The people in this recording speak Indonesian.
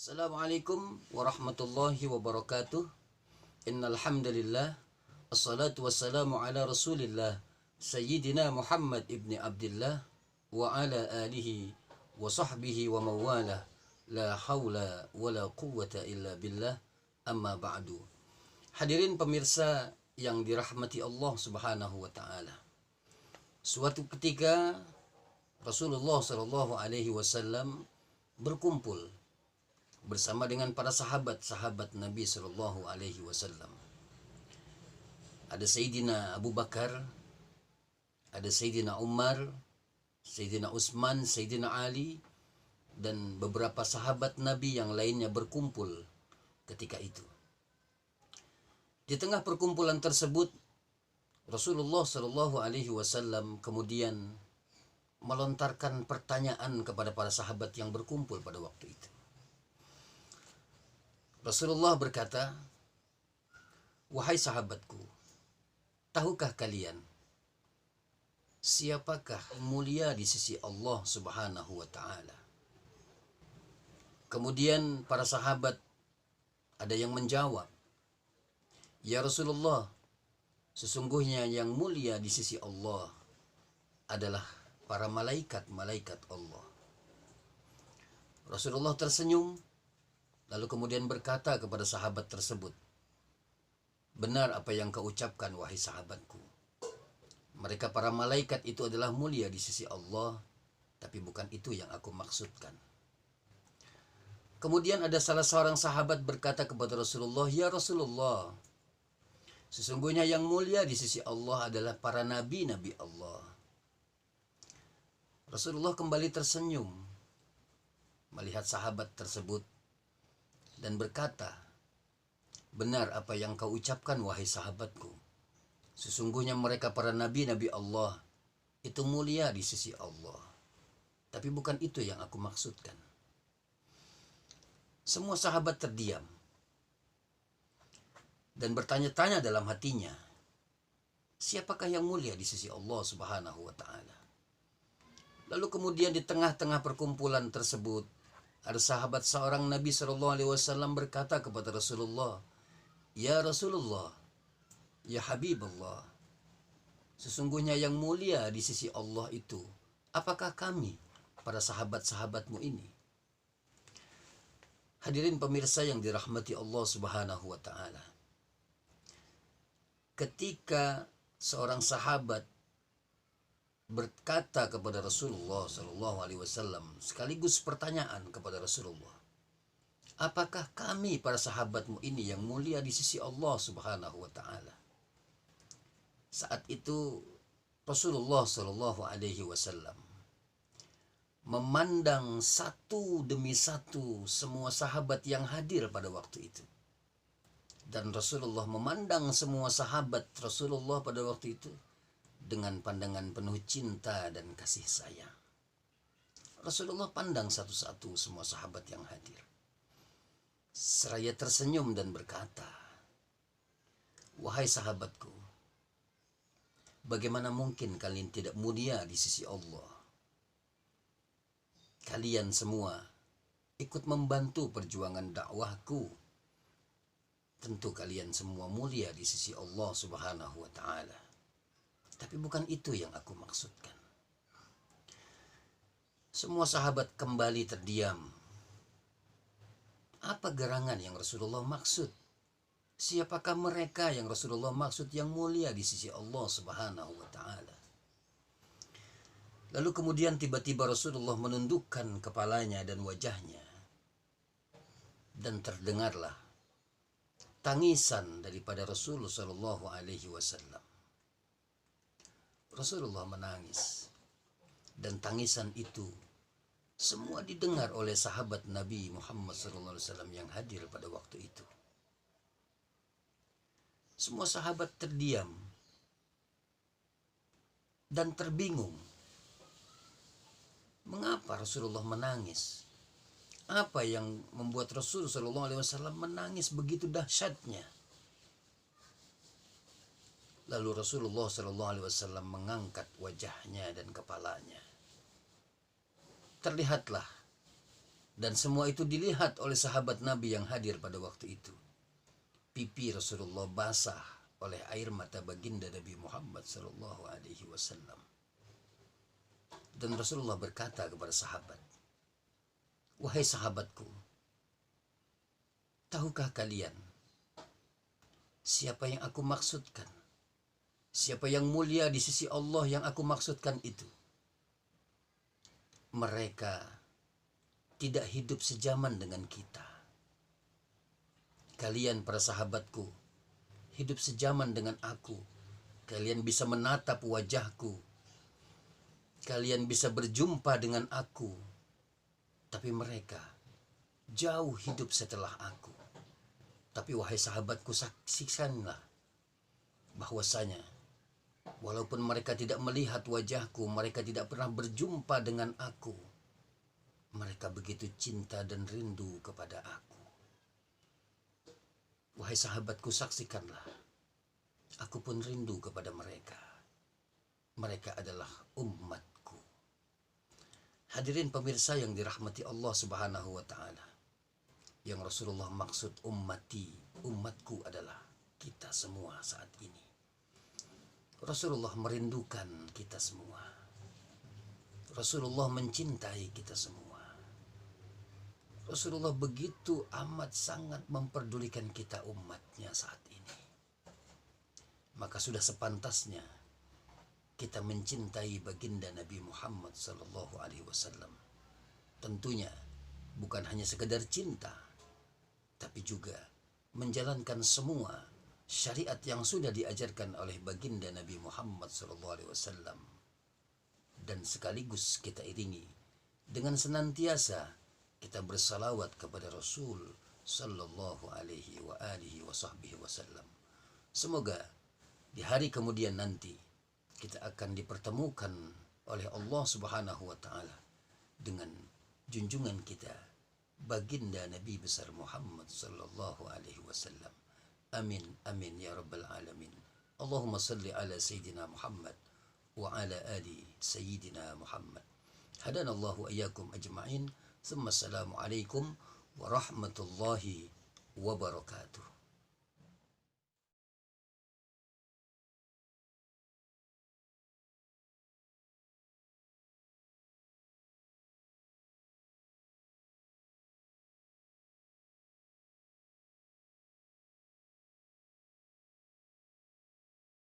Assalamualaikum warahmatullahi wabarakatuh. Innal hamdalillah assalatu wassalamu ala Rasulillah Sayyidina Muhammad ibni Abdullah wa ala alihi wa sahbihi wa mawalah. La haula wa la quwwata illa billah. Amma ba'du. Hadirin pemirsa yang dirahmati Allah Subhanahu wa taala. Suatu ketika Rasulullah sallallahu alaihi wasallam berkumpul bersama dengan para sahabat-sahabat Nabi Shallallahu Alaihi Wasallam. Ada Sayyidina Abu Bakar, ada Sayyidina Umar, Sayyidina Utsman, Sayyidina Ali, dan beberapa sahabat Nabi yang lainnya berkumpul ketika itu. Di tengah perkumpulan tersebut, Rasulullah Shallallahu Alaihi Wasallam kemudian melontarkan pertanyaan kepada para sahabat yang berkumpul pada waktu itu. Rasulullah berkata, "Wahai sahabatku, tahukah kalian siapakah mulia di sisi Allah Subhanahu wa taala?" Kemudian para sahabat ada yang menjawab, "Ya Rasulullah, sesungguhnya yang mulia di sisi Allah adalah para malaikat-malaikat Allah." Rasulullah tersenyum lalu kemudian berkata kepada sahabat tersebut, "Benar apa yang kau ucapkan, wahai sahabatku. Mereka para malaikat itu adalah mulia di sisi Allah, tapi bukan itu yang aku maksudkan." Kemudian ada salah seorang sahabat berkata kepada Rasulullah, "Ya Rasulullah, sesungguhnya yang mulia di sisi Allah adalah para nabi-nabi Allah." Rasulullah kembali tersenyum melihat sahabat tersebut dan berkata, "Benar apa yang kau ucapkan, wahai sahabatku. Sesungguhnya mereka para nabi-nabi Allah itu mulia di sisi Allah. Tapi bukan itu yang aku maksudkan." Semua sahabat terdiam dan bertanya-tanya dalam hatinya, siapakah yang mulia di sisi Allah Subhanahu wa taala? Lalu kemudian di tengah-tengah perkumpulan tersebut, ada sahabat seorang Nabi Shallallahu Alaihi Wasallam berkata kepada Rasulullah, "Ya Rasulullah, ya Habibullah, sesungguhnya yang mulia di sisi Allah itu, apakah kami, para sahabat-sahabatmu ini?" Hadirin pemirsa yang dirahmati Allah Subhanahu wa taala. Ketika seorang sahabat berkata kepada Rasulullah Shallallahu Alaihi Wasallam sekaligus pertanyaan kepada Rasulullah, apakah kami para sahabatmu ini yang mulia di sisi Allah Subhanahu wa taala? Saat itu Rasulullah Shallallahu Alaihi Wasallam memandang satu demi satu semua sahabat yang hadir pada waktu itu, dan Rasulullah memandang semua sahabat Rasulullah pada waktu itu dengan pandangan penuh cinta dan kasih sayang. Rasulullah pandang satu-satu semua sahabat yang hadir, seraya tersenyum dan berkata, "Wahai sahabatku, bagaimana mungkin kalian tidak mulia di sisi Allah? Kalian semua ikut membantu perjuangan dakwahku. Tentu kalian semua mulia di sisi Allah Subhanahu wa taala. Tapi bukan itu yang aku maksudkan." Semua sahabat kembali terdiam. Apa gerangan yang Rasulullah maksud? Siapakah mereka yang Rasulullah maksud yang mulia di sisi Allah Subhanahu wa taala? Lalu kemudian tiba-tiba Rasulullah menundukkan kepalanya dan wajahnya, dan terdengarlah tangisan daripada Rasulullah Shallallahu Alaihi Wasallam. Rasulullah menangis, dan tangisan itu semua didengar oleh sahabat Nabi Muhammad SAW yang hadir pada waktu itu. Semua sahabat terdiam dan terbingung. Mengapa Rasulullah menangis? Apa yang membuat Rasulullah SAW menangis begitu dahsyatnya? Lalu Rasulullah SAW mengangkat wajahnya dan kepalanya. Terlihatlah Dan semua itu dilihat oleh sahabat Nabi yang hadir pada waktu itu. Pipi Rasulullah basah oleh air mata baginda Nabi Muhammad sallallahu alaihi wasallam. Dan Rasulullah berkata kepada sahabat, "Wahai sahabatku, tahukah kalian siapa yang aku maksudkan? Siapa yang mulia di sisi Allah yang aku maksudkan itu? Mereka tidak hidup sejaman dengan kita. Kalian para sahabatku hidup sejaman dengan aku. Kalian bisa menatap wajahku. Kalian bisa berjumpa dengan aku. Tapi mereka jauh hidup setelah aku. Tapi wahai sahabatku, saksikanlah bahwasanya walaupun mereka tidak melihat wajahku, mereka tidak pernah berjumpa dengan aku, mereka begitu cinta dan rindu kepada aku. Wahai sahabatku, saksikanlah, aku pun rindu kepada mereka. Mereka adalah umatku." Hadirin pemirsa yang dirahmati Allah Subhanahu wa taala. Yang Rasulullah maksud umatku adalah kita semua saat ini. Rasulullah merindukan kita semua. Rasulullah mencintai kita semua. Rasulullah begitu amat sangat memperdulikan kita umatnya saat ini. Maka sudah sepantasnya kita mencintai baginda Nabi Muhammad sallallahu alaihi wasallam. Tentunya bukan hanya sekedar cinta, tapi juga menjalankan semua syariat yang sudah diajarkan oleh baginda Nabi Muhammad SAW. Dan sekaligus kita iringi dengan senantiasa kita bersalawat kepada Rasul sallallahu alaihi wa alihi wasallam. Semoga di hari kemudian nanti kita akan dipertemukan oleh Allah Subhanahu wa taala dengan junjungan kita baginda Nabi besar Muhammad sallallahu alaihi wasallam. Amin amin ya rabbal alamin. Allahumma salli ala sayyidina Muhammad wa ala ali sayyidina Muhammad. Hadanallahu iyyakum ajma'in. Thumma assalamu alaikum warahmatullahi wabarakatuh.